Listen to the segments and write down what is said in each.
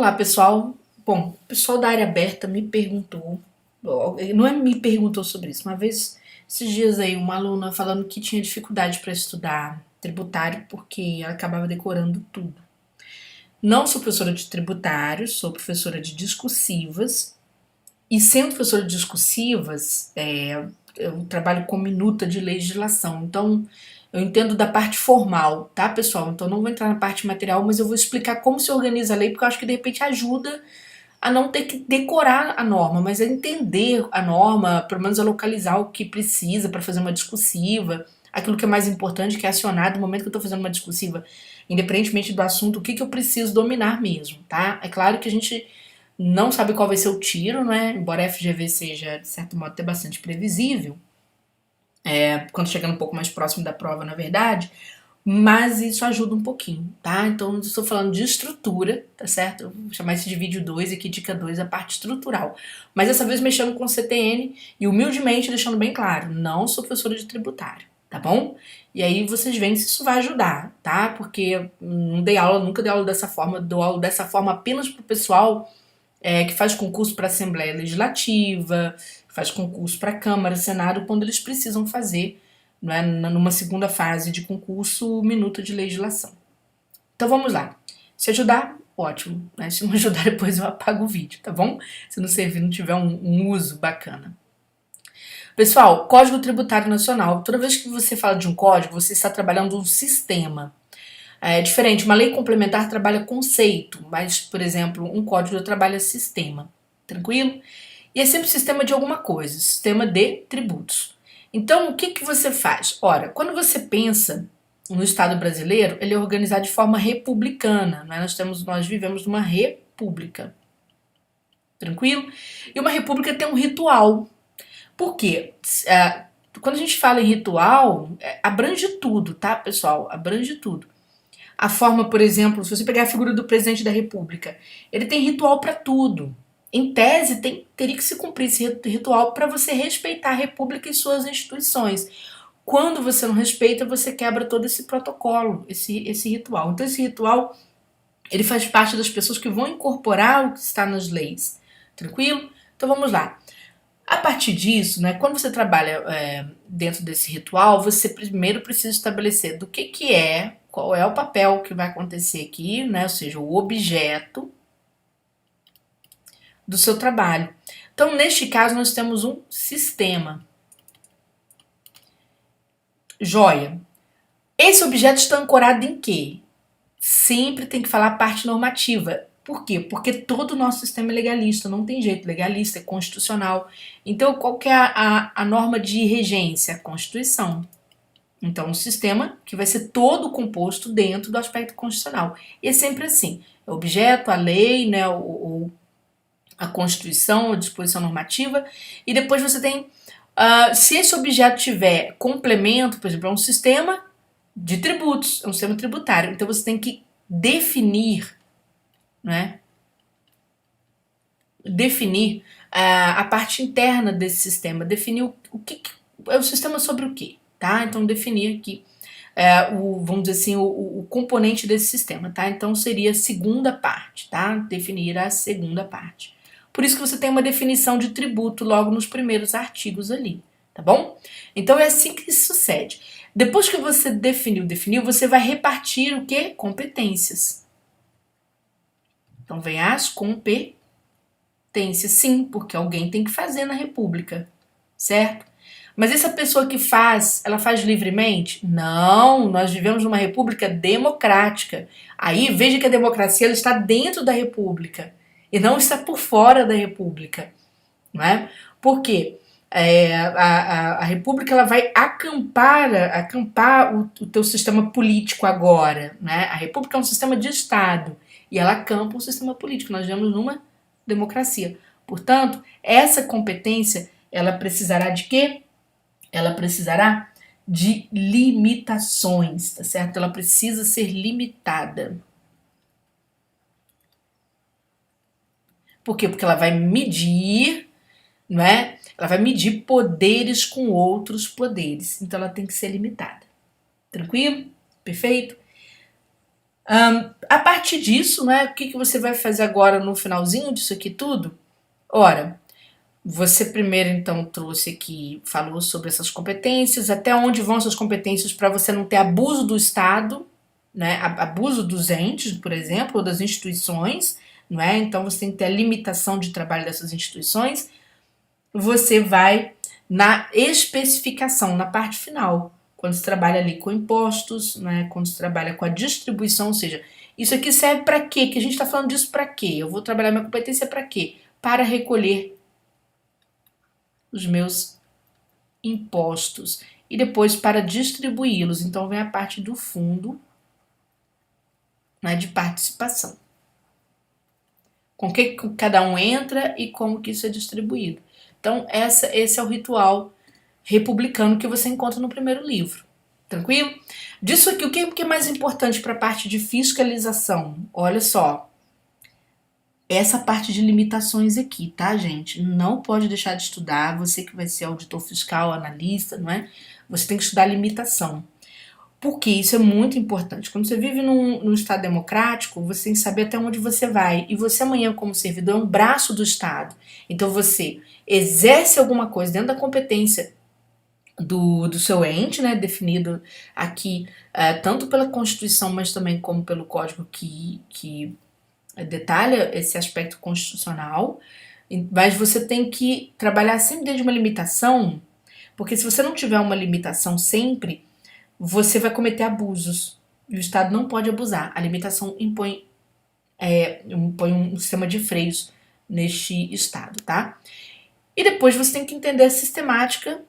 Olá, pessoal. Bom, o pessoal da área aberta me perguntou, não é me perguntou sobre isso, uma vez, esses dias aí, uma aluna falando que tinha dificuldade para estudar tributário porque ela acabava decorando tudo. Não sou professora de tributário, sou professora de discursivas, e sendo professora de discursivas, eu trabalho com minuta de legislação, então eu entendo da parte formal, tá, pessoal? Então não vou entrar na parte material, mas eu vou explicar como se organiza a lei, porque eu acho que de repente ajuda a não ter que decorar a norma, mas a entender a norma, pelo menos a localizar o que precisa para fazer uma discursiva, aquilo que é mais importante, que é acionado no momento que eu estou fazendo uma discursiva, independentemente do assunto, o que eu preciso dominar mesmo, tá? É claro que a gente não sabe qual vai ser o tiro, né? Embora a FGV seja, de certo modo, até bastante previsível, quando chega um pouco mais próximo da prova, na verdade, mas isso ajuda um pouquinho, tá? Então, eu estou falando de estrutura, tá certo? Eu vou chamar isso de vídeo 2 aqui, dica 2, a parte estrutural. Mas dessa vez mexendo com CTN e humildemente deixando bem claro, não sou professora de tributário, tá bom? E aí vocês veem se isso vai ajudar, tá? Porque eu não dei aula, nunca dei aula dessa forma, dou aula dessa forma apenas pro pessoal que faz concurso para Assembleia Legislativa, faz concurso para Câmara, Senado, quando eles precisam fazer, né, numa segunda fase de concurso, minuta de legislação. Então vamos lá. Se ajudar, ótimo. Né? Se não ajudar, depois eu apago o vídeo, tá bom? Se não servir, não tiver um uso bacana. Pessoal, Código Tributário Nacional. Toda vez que você fala de um código, você está trabalhando um sistema. É diferente, uma lei complementar trabalha conceito, mas, por exemplo, um código trabalha sistema. Tranquilo? E é sempre sistema de alguma coisa, sistema de tributos. Então, o que você faz? Ora, quando você pensa no Estado brasileiro, ele é organizado de forma republicana. Né? Nós vivemos numa república. Tranquilo? E uma república tem um ritual. Por quê? Quando a gente fala em ritual, abrange tudo, tá, pessoal? Abrange tudo. A forma, por exemplo, se você pegar a figura do presidente da República, ele tem ritual para tudo. Em tese, teria que se cumprir esse ritual para você respeitar a República e suas instituições. Quando você não respeita, você quebra todo esse protocolo, esse ritual. Então, esse ritual ele faz parte das pessoas que vão incorporar o que está nas leis. Tranquilo? Então, vamos lá. A partir disso, né, quando você trabalha dentro desse ritual, você primeiro precisa estabelecer do que é, qual é o papel que vai acontecer aqui, né, ou seja, o objeto do seu trabalho. Então, neste caso, nós temos um sistema. Joia. Esse objeto está ancorado em quê? Sempre tem que falar a parte normativa. Por quê? Porque todo o nosso sistema é legalista, não tem jeito, legalista, é constitucional. Então, qual que é a norma de regência? A Constituição. Então, um sistema que vai ser todo composto dentro do aspecto constitucional. E é sempre assim, é objeto, a lei, né, a Constituição, a disposição normativa, e depois você tem, se esse objeto tiver complemento, por exemplo, é um sistema de tributos, é um sistema tributário, então você tem que definir, né, definir a parte interna desse sistema, definir o que é o sistema sobre o quê, tá? Então definir aqui vamos dizer assim, o componente desse sistema, tá? Então seria a segunda parte, tá? Definir a segunda parte. Por isso que você tem uma definição de tributo logo nos primeiros artigos ali, tá bom? Então é assim que isso sucede. Depois que você definiu, você vai repartir o quê? Competências. Então vem as competências, sim, porque alguém tem que fazer na República, certo? Mas essa pessoa que faz, ela faz livremente? Não, nós vivemos numa república democrática. Aí veja que a democracia ela está dentro da república e não está por fora da república, não é? Por quê? A república ela vai acampar o teu sistema político agora, né? A república é um sistema de Estado e ela acampa o sistema político. Nós vivemos numa democracia. Portanto, essa competência ela precisará de quê? Ela precisará de limitações, tá certo? Ela precisa ser limitada. Por quê? Porque ela vai medir, não é? Ela vai medir poderes com outros poderes. Então ela tem que ser limitada. Tranquilo? Perfeito? A partir disso, né, o que você vai fazer agora no finalzinho disso aqui tudo? Ora, você primeiro então trouxe aqui, falou sobre essas competências, até onde vão essas competências para você não ter abuso do Estado, né, abuso dos entes, por exemplo, ou das instituições, não é? Então você tem que ter a limitação de trabalho dessas instituições. Você vai na especificação, na parte final, quando se trabalha ali com impostos, né, quando se trabalha com a distribuição, ou seja, isso aqui serve para quê? Que a gente está falando disso para quê? Eu vou trabalhar minha competência para quê? Para recolher os meus impostos e depois para distribuí-los. Então vem a parte do fundo, né, de participação. Com que cada um entra e como que isso é distribuído. Então esse é o ritual republicano que você encontra no primeiro livro. Tranquilo? Disso aqui, o que é mais importante para a parte de fiscalização? Olha só, essa parte de limitações aqui, tá, gente? Não pode deixar de estudar. Você que vai ser auditor fiscal, analista, não é? Você tem que estudar limitação. Porque isso é muito importante. Quando você vive num Estado democrático, você tem que saber até onde você vai. E você amanhã, como servidor, é um braço do Estado. Então você exerce alguma coisa dentro da competência do seu ente, né, definido aqui tanto pela Constituição, mas também como pelo Código que detalha esse aspecto constitucional. Mas você tem que trabalhar sempre dentro de uma limitação, porque se você não tiver uma limitação sempre, você vai cometer abusos. E o Estado não pode abusar. A limitação impõe um sistema de freios neste Estado, tá? E depois você tem que entender a sistemática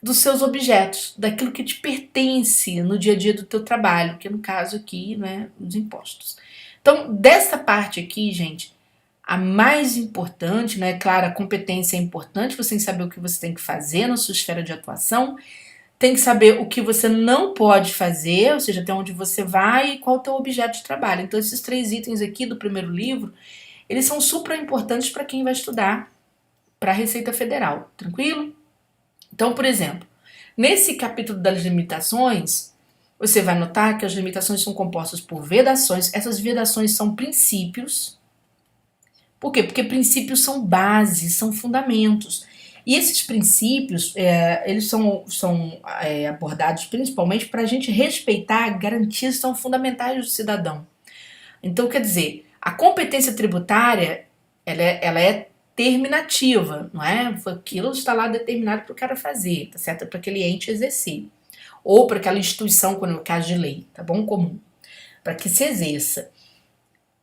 dos seus objetos, daquilo que te pertence no dia a dia do teu trabalho, que no caso aqui, né, os impostos. Então, dessa parte aqui, gente, a mais importante, né, claro, a competência é importante, você tem que saber o que você tem que fazer na sua esfera de atuação, tem que saber o que você não pode fazer, ou seja, até onde você vai e qual é o teu objeto de trabalho. Então, esses 3 itens aqui do primeiro livro, eles são super importantes para quem vai estudar para a Receita Federal, tranquilo? Então, por exemplo, nesse capítulo das limitações, você vai notar que as limitações são compostas por vedações. Essas vedações são princípios. Por quê? Porque princípios são bases, são fundamentos. E esses princípios, eles são abordados principalmente para a gente respeitar garantias que são fundamentais do cidadão. Então, quer dizer, a competência tributária, ela é terminativa, não é? Aquilo está lá determinado para o cara fazer, tá certo? Para aquele ente exercer. Ou para aquela instituição, quando é o caso de lei, tá bom? Comum. Para que se exerça.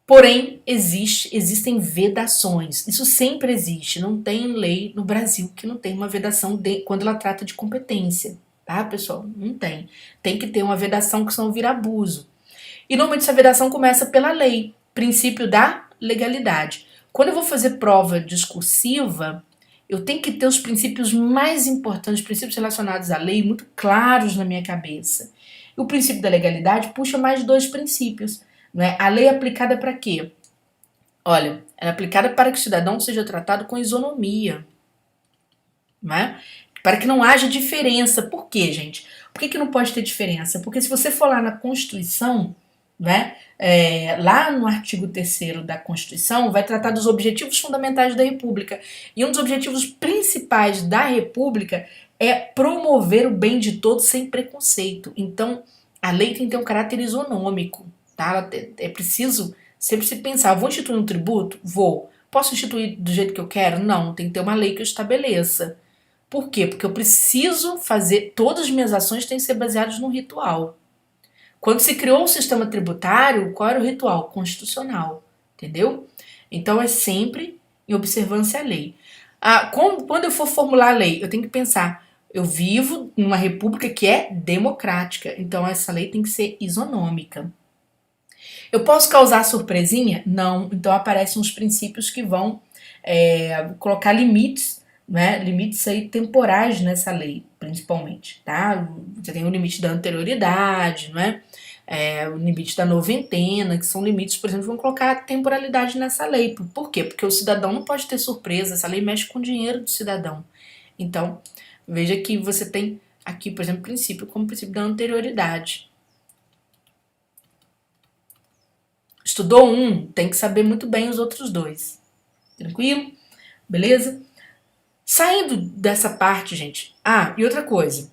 Porém, existem vedações. Isso sempre existe. Não tem lei no Brasil que não tem uma vedação quando ela trata de competência. Tá, pessoal? Não tem. Tem que ter uma vedação, que senão vira abuso. E normalmente essa vedação começa pela lei, princípio da legalidade. Quando eu vou fazer prova discursiva, eu tenho que ter os princípios mais importantes, princípios relacionados à lei, muito claros na minha cabeça. E o princípio da legalidade puxa mais 2 princípios. Não é? A lei é aplicada para quê? Olha, ela é aplicada para que o cidadão seja tratado com isonomia. Não é? Para que não haja diferença. Por quê, gente? Por que não pode ter diferença? Porque se você for lá na Constituição, né, lá no artigo 3º da Constituição, vai tratar dos objetivos fundamentais da República. E um dos objetivos principais da República é promover o bem de todos sem preconceito. Então, a lei tem que ter um caráter isonômico. Tá? É preciso sempre se pensar, vou instituir um tributo? Vou. Posso instituir do jeito que eu quero? Não, tem que ter uma lei que eu estabeleça. Por quê? Porque eu preciso fazer, todas as minhas ações têm que ser baseadas num ritual. Quando se criou o sistema tributário, qual era o ritual? Constitucional, entendeu? Então é sempre em observância à lei. Quando eu for formular a lei, eu tenho que pensar, eu vivo numa república que é democrática, então essa lei tem que ser isonômica. Eu posso causar surpresinha? Não. Então aparecem uns princípios que vão colocar limites, né? Limites aí temporais nessa lei, principalmente, tá? Você tem o limite da anterioridade, não é? O limite da noventena, que são limites, por exemplo, que vão colocar temporalidade nessa lei. Por quê? Porque o cidadão não pode ter surpresa, essa lei mexe com o dinheiro do cidadão. Então, veja que você tem aqui, por exemplo, princípio como princípio da anterioridade. Estudou um, tem que saber muito bem os outros dois. Tranquilo? Beleza? Saindo dessa parte, gente. E outra coisa.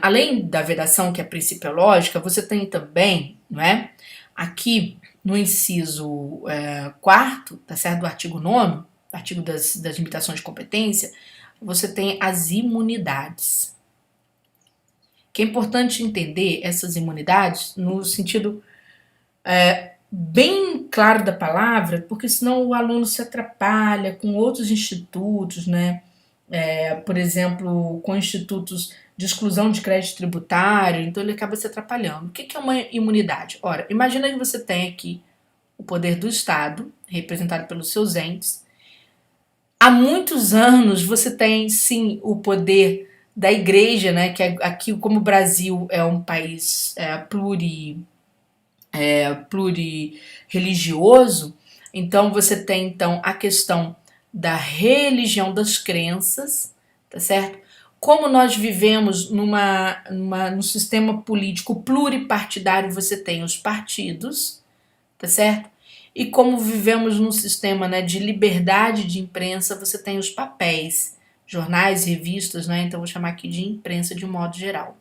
Além da vedação, que é principiológica, você tem também, não é? Aqui no inciso 4º, tá certo? Do artigo 9º, artigo das limitações de competência, você tem as imunidades. Que é importante entender essas imunidades no sentido bem claro da palavra, porque senão o aluno se atrapalha com outros institutos, né? Por exemplo, com institutos de exclusão de crédito tributário, então ele acaba se atrapalhando. O que é uma imunidade? Ora, imagina que você tem aqui o poder do Estado, representado pelos seus entes. Há muitos anos você tem, sim, o poder da igreja, né? Que aqui, como o Brasil é um país plurirreligioso, então você tem então a questão da religião das crenças, tá certo? Como nós vivemos num sistema político pluripartidário, você tem os partidos, tá certo? E como vivemos num sistema, né, de liberdade de imprensa, você tem os papéis, jornais, revistas, né? Então vou chamar aqui de imprensa de um modo geral.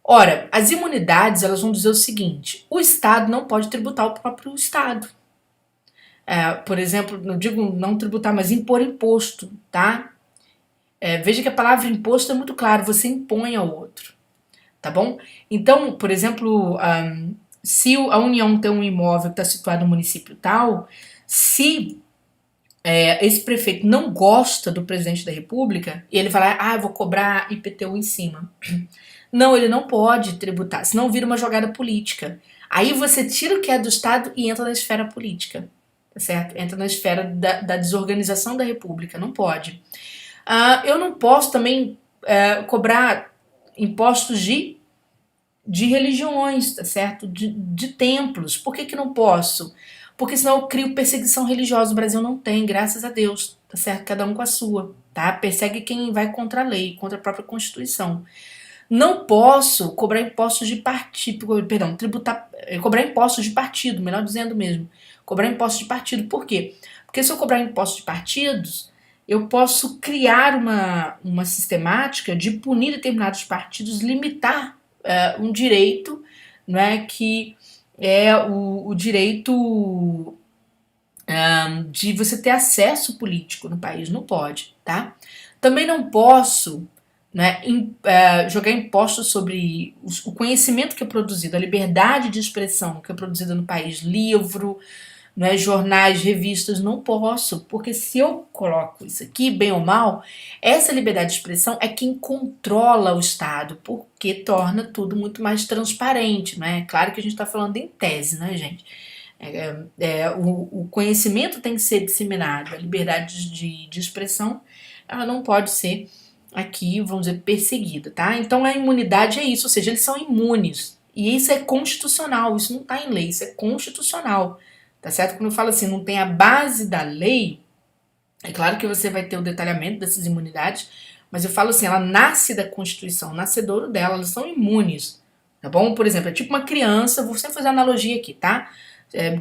Ora, as imunidades, elas vão dizer o seguinte: o Estado não pode tributar o próprio Estado. Por exemplo, não digo não tributar, mas impor imposto, tá? Veja que a palavra imposto é muito claro, você impõe ao outro, tá bom? Então, por exemplo, se a União tem um imóvel que está situado no município tal, se esse prefeito não gosta do presidente da República, e ele fala, eu vou cobrar IPTU em cima. Não, ele não pode tributar, senão vira uma jogada política. Aí você tira o que é do Estado e entra na esfera política, tá certo? Entra na esfera da desorganização da República, não pode. Eu não posso também cobrar impostos de religiões, tá certo? De templos. Por que não posso? Porque senão eu crio perseguição religiosa. O Brasil não tem, graças a Deus, tá certo? Cada um com a sua, tá? Persegue quem vai contra a lei, contra a própria Constituição. Não posso cobrar impostos de partido, cobrar impostos de partido, melhor dizendo mesmo. Cobrar impostos de partido. Por quê? Porque se eu cobrar impostos de partidos, eu posso criar uma sistemática de punir determinados partidos, limitar um direito, não é, que é o direito de você ter acesso político no país. Não pode, tá? Também não posso, né, jogar impostos sobre o conhecimento que é produzido, a liberdade de expressão que é produzida no país, livro, né, jornais, revistas, não posso, porque se eu coloco isso aqui, bem ou mal, essa liberdade de expressão é quem controla o Estado, porque torna tudo muito mais transparente, né? Claro que a gente está falando em tese, né, gente? O conhecimento tem que ser disseminado, a liberdade de expressão, ela não pode ser aqui, vamos dizer, perseguida, tá? Então a imunidade é isso, ou seja, eles são imunes, e isso é constitucional, isso não está em lei, isso é constitucional. Tá certo? Quando eu falo assim, não tem a base da lei, é claro que você vai ter o detalhamento dessas imunidades, mas eu falo assim, ela nasce da Constituição, o nascedouro dela, elas são imunes, tá bom? Por exemplo, é tipo uma criança, vou sempre fazer analogia aqui, tá?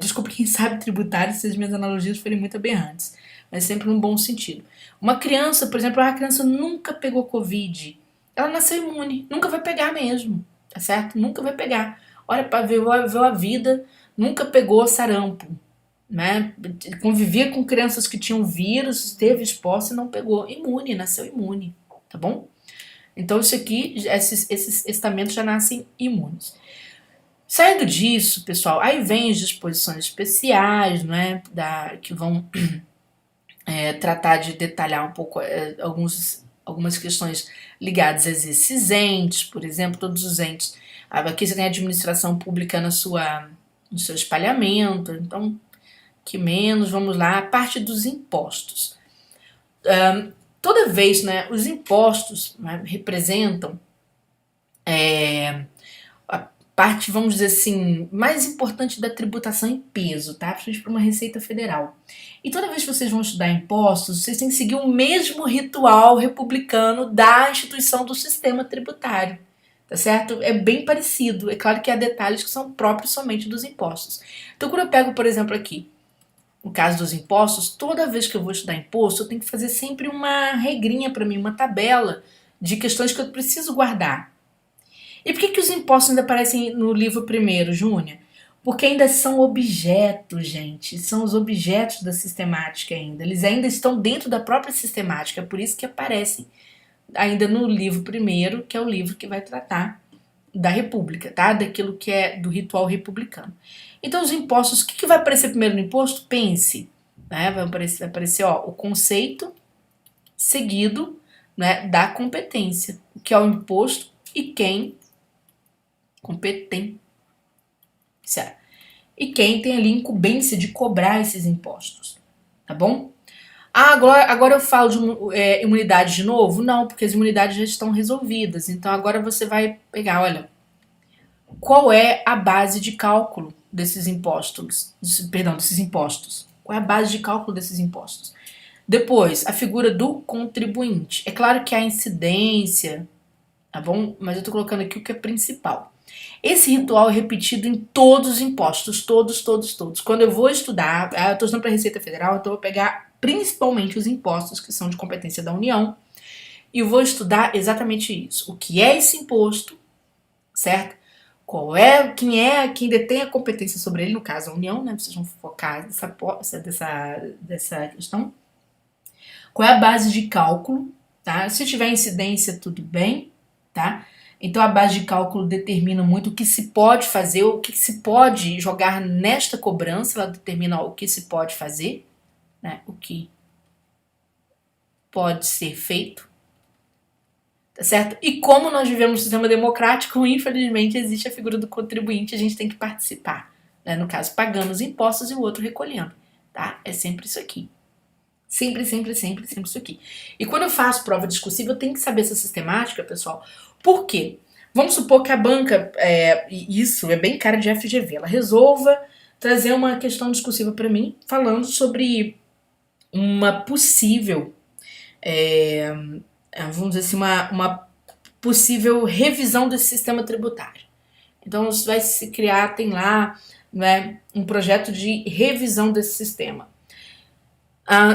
Desculpa quem sabe tributário se as minhas analogias forem muito aberrantes, mas sempre num bom sentido. Uma criança, por exemplo, a criança nunca pegou Covid, ela nasceu imune, nunca vai pegar mesmo, tá certo? Nunca vai pegar. Olha, para ver a vida, nunca pegou sarampo, né? Convivia com crianças que tinham vírus, esteve exposta e não pegou. Imune, nasceu imune, tá bom? Então isso aqui, esses estamentos já nascem imunes. Saindo disso, pessoal, aí vem as disposições especiais, né, que vão tratar de detalhar um pouco algumas questões ligadas a esses entes, por exemplo, todos os entes. Aqui você tem a administração pública no seu espalhamento, então, que menos, vamos lá, a parte dos impostos. Toda vez, né, os impostos, né, representam a parte, vamos dizer assim, mais importante da tributação em peso, tá? Principalmente para uma Receita Federal. E toda vez que vocês vão estudar impostos, vocês têm que seguir o mesmo ritual republicano da instituição do sistema tributário. tá certo? É bem parecido. É claro que há detalhes que são próprios somente dos impostos. Então, quando eu pego, por exemplo, aqui, no caso dos impostos, toda vez que eu vou estudar imposto, eu tenho que fazer sempre uma regrinha para mim, uma tabela de questões que eu preciso guardar. E por que os impostos ainda aparecem no livro primeiro, Júnior? Porque ainda são objetos, gente. São os objetos da sistemática ainda. Eles ainda estão dentro da própria sistemática. É por isso que aparecem ainda no livro primeiro, que é o livro que vai tratar da República, tá? Daquilo que é do ritual republicano. Então, os impostos, o que vai aparecer primeiro no imposto? Pense, né? Vai aparecer ó, o conceito seguido, né, da competência, o que é o imposto e quem competência. E quem tem ali incumbência de cobrar esses impostos, tá bom? Ah, agora eu falo de imunidade de novo? Não, porque as imunidades já estão resolvidas. Então agora você vai pegar, olha, qual é a base de cálculo desses impostos? Desses impostos. Qual é a base de cálculo desses impostos? Depois, a figura do contribuinte. É claro que há incidência, tá bom? Mas eu tô colocando aqui o que é principal. Esse ritual é repetido em todos os impostos, todos. Quando eu vou estudar, eu estou estudando para a Receita Federal, então eu vou pegar principalmente os impostos que são de competência da União e vou estudar exatamente isso. O que é esse imposto, certo? Quem detém a competência sobre ele, no caso a União, né? Vocês vão focar dessa questão. Qual é a base de cálculo, tá? Se tiver incidência, tudo bem, tá? Então a base de cálculo determina muito o que se pode fazer, o que se pode jogar nesta cobrança, ela determina o que se pode fazer, né? O que pode ser feito, tá certo? E como nós vivemos um sistema democrático, infelizmente existe a figura do contribuinte, a gente tem que participar, né? No caso, pagando os impostos e o outro recolhendo, tá? É sempre isso aqui. Sempre isso aqui. E quando eu faço prova discursiva, eu tenho que saber essa sistemática, pessoal. Por quê? Vamos supor que a banca, isso é bem cara de FGV, ela resolva trazer uma questão discursiva para mim, falando sobre uma possível, vamos dizer assim, uma possível revisão desse sistema tributário. Então, vai se criar, tem lá, né, um projeto de revisão desse sistema.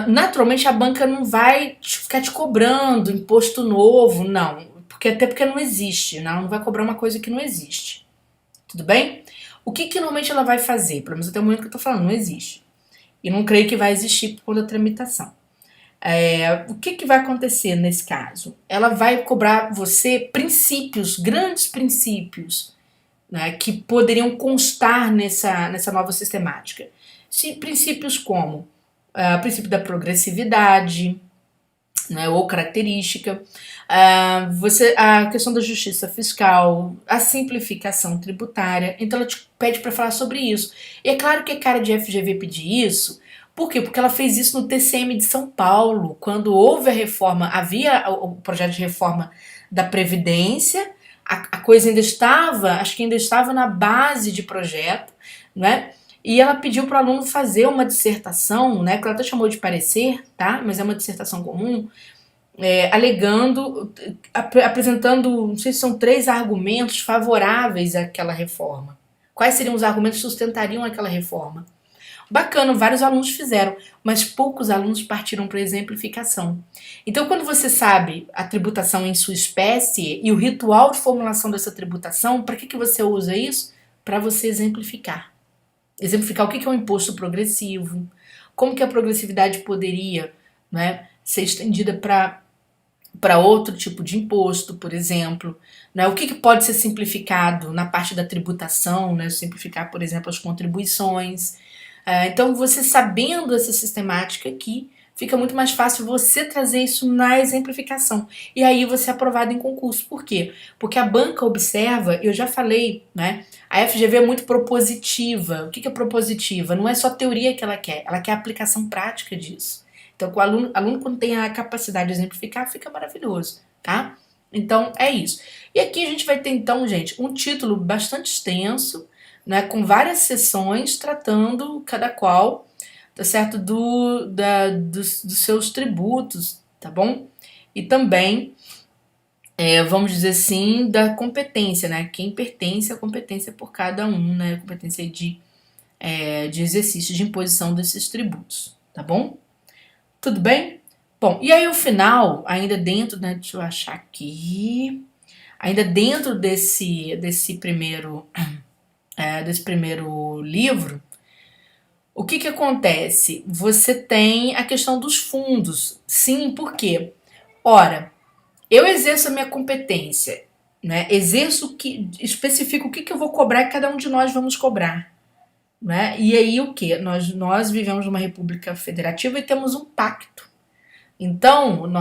Naturalmente a banca não vai ficar te cobrando imposto novo, não. Até porque não existe, né? Ela não vai cobrar uma coisa que não existe. Tudo bem? O que normalmente ela vai fazer? Pelo menos até o momento que eu tô falando, não existe. E não creio que vai existir por conta da tramitação. O que vai acontecer nesse caso? Ela vai cobrar você princípios, grandes princípios, né, que poderiam constar nessa nova sistemática. Princípios como o princípio da progressividade, né, ou característica, a questão da justiça fiscal, a simplificação tributária. Então ela te pede para falar sobre isso. E é claro que é cara de FGV pedir isso. Por quê? Porque ela fez isso no TCM de São Paulo, quando houve a reforma, havia o projeto de reforma da Previdência, a coisa ainda estava, acho que ainda estava na base de projeto, né? E ela pediu para o aluno fazer uma dissertação, né, que ela até chamou de parecer, tá? Mas é uma dissertação comum, alegando, apresentando, não sei se são 3 argumentos favoráveis àquela reforma. Quais seriam os argumentos que sustentariam aquela reforma? Bacana, vários alunos fizeram, mas poucos alunos partiram para exemplificação. Então, quando você sabe a tributação em sua espécie e o ritual de formulação dessa tributação, para que você usa isso? Para você exemplificar. Exemplificar o que é um imposto progressivo, como que a progressividade poderia, né, ser estendida para outro tipo de imposto, por exemplo, né, o que pode ser simplificado na parte da tributação, né, simplificar, por exemplo, as contribuições. Então, você sabendo essa sistemática aqui, fica muito mais fácil você trazer isso na exemplificação. E aí você é aprovado em concurso. Por quê? Porque a banca observa, eu já falei, né? A FGV é muito propositiva. O que é propositiva? Não é só teoria que ela quer a aplicação prática disso. Então, o aluno quando tem a capacidade de exemplificar, fica maravilhoso, tá? Então, é isso. E aqui a gente vai ter, então, gente, um título bastante extenso, né, com várias sessões tratando cada qual, tá certo, dos seus tributos, tá bom? E também vamos dizer assim, da competência, né? Quem pertence à competência por cada um, né? A competência de exercício de imposição desses tributos, tá bom? Tudo bem? Bom, e aí o final, ainda dentro, né? Deixa eu achar aqui. Ainda dentro desse primeiro livro, o que que acontece? Você tem a questão dos fundos. Sim, por quê? Ora, eu exerço a minha competência, né? Especifico o que que eu vou cobrar e cada um de nós vamos cobrar, né? E aí o que? Nós vivemos numa república federativa e temos um pacto. Então,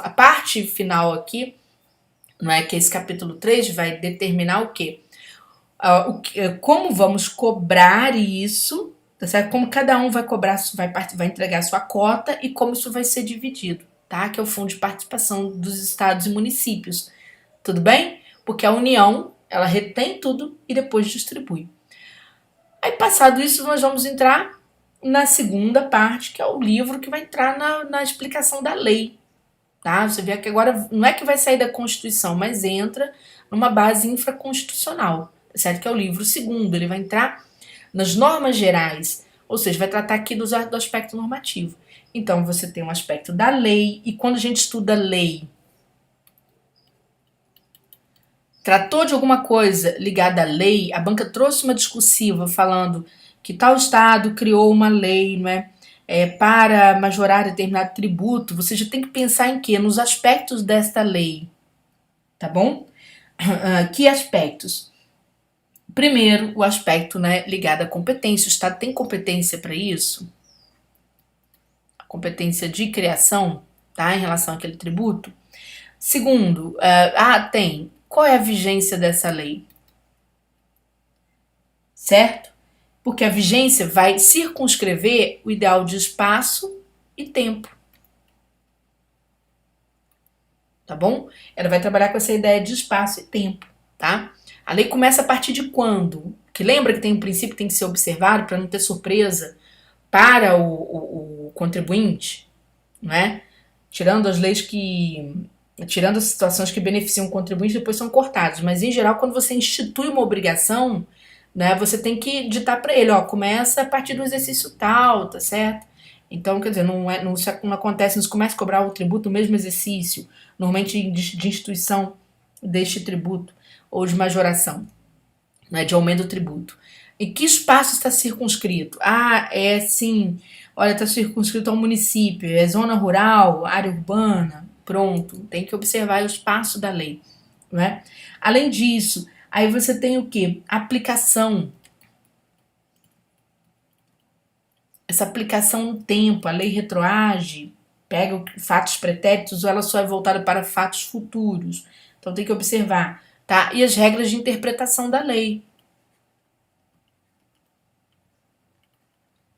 a parte final aqui, não é que esse capítulo 3 vai determinar o quê? Como vamos cobrar isso, tá certo? Como cada um vai cobrar, vai entregar a sua cota e como isso vai ser dividido, tá? Que é o fundo de participação dos estados e municípios, tudo bem? Porque a União, ela retém tudo e depois distribui. Aí, passado isso, nós vamos entrar na segunda parte, que é o livro que vai entrar na explicação da lei, tá? Você vê que agora não é que vai sair da Constituição, mas entra numa base infraconstitucional, certo? Que é o livro segundo, ele vai entrar nas normas gerais, ou seja, vai tratar aqui do aspecto normativo. Então, você tem um aspecto da lei, e quando a gente estuda lei, tratou de alguma coisa ligada à lei, a banca trouxe uma discursiva falando que tal estado criou uma lei, não é? Para majorar determinado tributo, você já tem que pensar em quê? Nos aspectos desta lei, tá bom? Que aspectos? Primeiro, o aspecto, né, ligado à competência. O Estado tem competência para isso? A competência de criação, tá, em relação àquele tributo. Segundo, tem. Qual é a vigência dessa lei? Certo? Porque a vigência vai circunscrever o ideal de espaço e tempo. Tá bom? Ela vai trabalhar com essa ideia de espaço e tempo, tá? A lei começa a partir de quando? Que lembra que tem um princípio que tem que ser observado para não ter surpresa para o contribuinte, não é? Tirando as leis tirando as situações que beneficiam o contribuinte, depois são cortadas. Mas, em geral, quando você institui uma obrigação, né, você tem que ditar para ele, ó, começa a partir do exercício tal, tá certo? Então, quer dizer, não acontece, não se começa a cobrar o tributo no mesmo exercício, normalmente de instituição deste tributo, ou de majoração, né, de aumento do tributo. Em que espaço está circunscrito? Sim, olha, está circunscrito ao município, é zona rural, área urbana, pronto, tem que observar o espaço da lei, né? Além disso, aí você tem o que? Aplicação. Essa aplicação no tempo, a lei retroage, pega fatos pretéritos ou ela só é voltada para fatos futuros. Então tem que observar, tá? E as regras de interpretação da lei.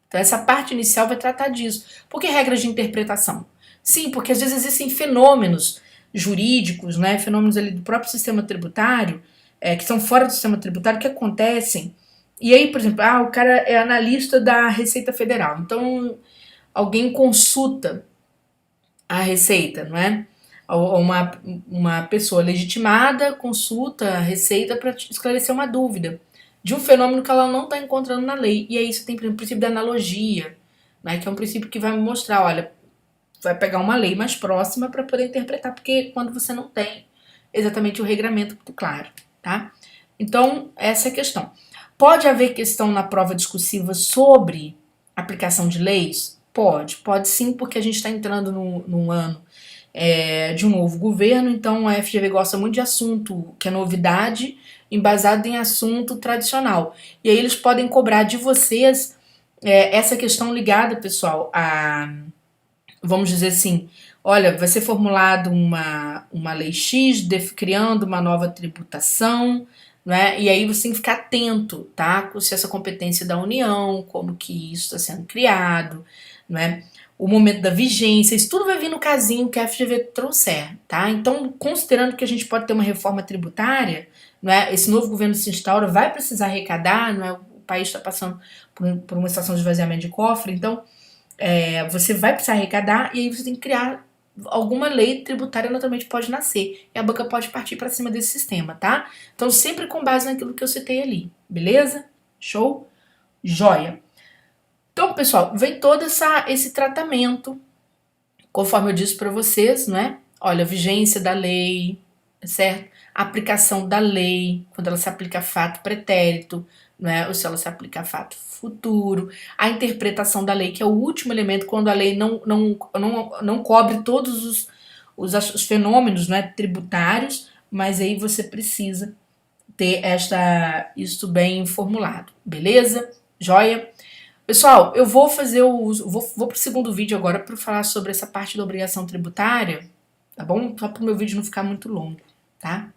Então essa parte inicial vai tratar disso. Por que regras de interpretação? Sim, porque às vezes existem fenômenos jurídicos, né, fenômenos ali do próprio sistema tributário, que são fora do sistema tributário, que acontecem. E aí, por exemplo, o cara é analista da Receita Federal. Então, alguém consulta a Receita, não é? Ou uma pessoa legitimada consulta a Receita para esclarecer uma dúvida de um fenômeno que ela não está encontrando na lei. E aí você tem, por exemplo, o princípio da analogia, né, que é um princípio que vai mostrar, olha, vai pegar uma lei mais próxima para poder interpretar, porque quando você não tem exatamente o regramento muito claro, tá? Então, essa é a questão. Pode haver questão na prova discursiva sobre aplicação de leis? Pode sim, porque a gente está entrando num ano de um novo governo, então a FGV gosta muito de assunto que é novidade, embasado em assunto tradicional. E aí eles podem cobrar de vocês essa questão ligada, pessoal, vamos dizer assim, olha, vai ser formulado uma lei X, criando uma nova tributação, né? E aí você tem que ficar atento, tá? Se essa competência da União, como que isso está sendo criado, né? O momento da vigência, isso tudo vai vir no casinho que a FGV trouxer, tá? Então, considerando que a gente pode ter uma reforma tributária, né? Esse novo governo se instaura, vai precisar arrecadar, não é? O país está passando por uma situação de esvaziamento de cofre, então você vai precisar arrecadar e aí você tem que criar alguma lei tributária naturalmente pode nascer e a banca pode partir para cima desse sistema, tá? Então sempre com base naquilo que eu citei ali, beleza? Show? Joia. Então, pessoal, vem todo esse tratamento, conforme eu disse para vocês, né? Olha, vigência da lei, certo? A aplicação da lei, quando ela se aplica a fato pretérito, né? Ou se ela se aplica a fato futuro. A interpretação da lei, que é o último elemento, quando a lei não cobre todos os fenômenos, né, tributários, mas aí você precisa ter isso bem formulado, beleza? Joia? Pessoal, eu vou fazer vou pro segundo vídeo agora para falar sobre essa parte da obrigação tributária, tá bom? Só para o meu vídeo não ficar muito longo, tá?